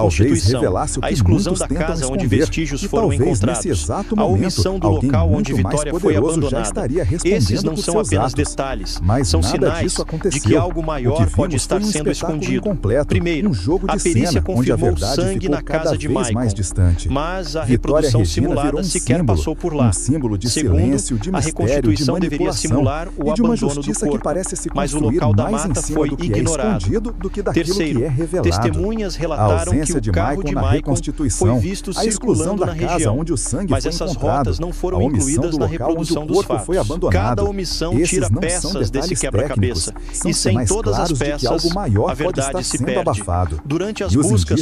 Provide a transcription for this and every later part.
reconstituição, revelasse o a que exclusão muitos da tentam casa onde esconder, vestígios e foram talvez encontrados, nesse exato a momento, omissão do alguém local onde muito mais Vitória foi poderoso já abandonada. estaria respondendo Esses não por são seus apenas atos. detalhes, Mas são nada sinais disso aconteceu. de que algo O maior que pode vimos estar foi um sendo espetáculo escondido. incompleto, Primeiro, um jogo de a perícia cena onde a confirmou verdade sangue ficou na cada casa de vez Maicon, mais distante. mas a Vitória reprodução Regina simulada virou um sequer símbolo, passou por lá. um símbolo de Segundo, silêncio, de a mistério, de reconstituição deveria manipulação simular o e de uma abandono do justiça que corpo, parece se mas o construir local da mais em mata cima foi do que é ignorado. escondido do que daquilo Terceiro, que é revelado. testemunhas A relataram que ausência o de carro Maicon de na Maicon reconstituição, foi visto a exclusão circulando da na casa região, onde o sangue mas foi essas encontrado, rotas não foram a omissão incluídas do na local reprodução onde o dos corpo fatos. foi abandonado. Cada omissão Esses tira não são peças desse detalhes quebra-cabeça, técnicos, são e sem sinais todas as claros de que peças, algo maior a pode estar verdade se sendo perde. abafado. Durante as E os buscas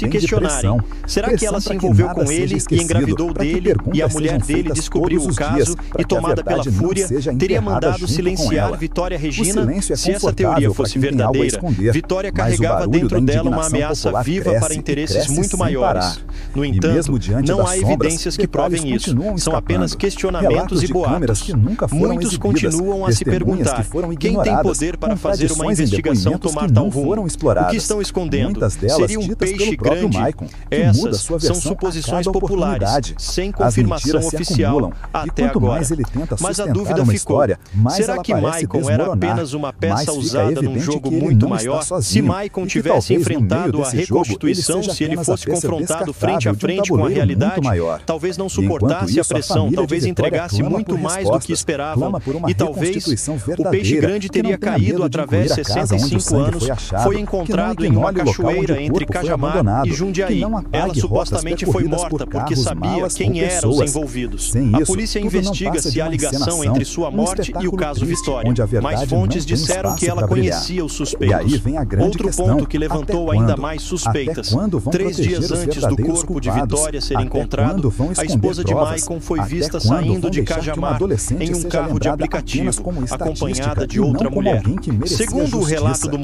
se questionarem: será que ela se envolveu envolveu nada com seja ele e esquecido, engravidou para que dele, perguntas e a mulher sejam dele feitas descobriu todos o os caso dias, para e, que a tomada pela verdade não fúria, seja teria enterrada mandado junto com silenciar ela. Vitória O Regina silêncio é se essa confortável teoria para fosse quem tem algo a verdadeira. esconder, Vitória mas o carregava barulho dentro da dela uma indignação ameaça popular viva cresce para e interesses cresce muito sem maiores. parar. No E entanto, mesmo diante não das há sombras, evidências que detalhes provem isso. continuam São apenas escapando. questionamentos Relatos e de câmeras boatos. que nunca foram Muitos exibidas, continuam a se testemunhas perguntar que foram quem tem ignoradas, poder para fazer uma contradições em investigação depoimentos tomar que tal não rumo. foram O exploradas. que estão escondendo? Muitas delas Seria um ditas peixe pelo próprio grande. Maicon, que muda Essas sua são versão suposições a cada populares, oportunidade. sem As confirmação mentiras se oficial acumulam, até e quanto agora. mais ele tenta Mas a sustentar dúvida uma ficou. história, mais Será ela que parece Maicon era desmoronar. apenas uma Mais peça fica usada num evidente jogo que ele muito não está maior? sozinho, Se Maicon e que tivesse talvez, no meio enfrentado a desse jogo, reconstituição, ele seja se ele apenas a fosse peça confrontado frente a descartável de um frente com a tabuleiro realidade, muito maior. talvez não Enquanto suportasse isso, a pressão, família de talvez Vitória entregasse clama muito por mais do que respostas, esperavam, clama por uma e talvez reconstituição o peixe verdadeira, grande que não teria tenha caído medo de através de incluir a casa onde o 65 sangue anos, foi achado, foi que não encontrado em uma ignore o local onde cachoeira o entre corpo foi Cajamar abandonado, e que Jundiaí. não apague Ela rotas supostamente foi percorridas morta por porque carros, sabia malas quem ou eram os pessoas. envolvidos. Sem A isso, polícia tudo não investiga passa se de há uma ligação encenação, entre sua um morte e o espetáculo caso triste, Vitória, onde a verdade mas não fontes tem disseram que espaço ela para brilhar. conhecia os E suspeitos. aí vem a grande Outro questão, ponto que levantou até ainda quando? mais suspeitas. Até quando vão 3 dias proteger os antes do verdadeiros corpo de culpados? Vitória ser Até encontrado, quando vão a esconder esposa de provas? Maicon foi Até vista quando vão saindo de deixar que uma Cajamar adolescente em um seja carro de lembrada aplicativo, apenas como estatística acompanhada de e não outra como mulher. alguém que merecia Segundo o relato justiça? do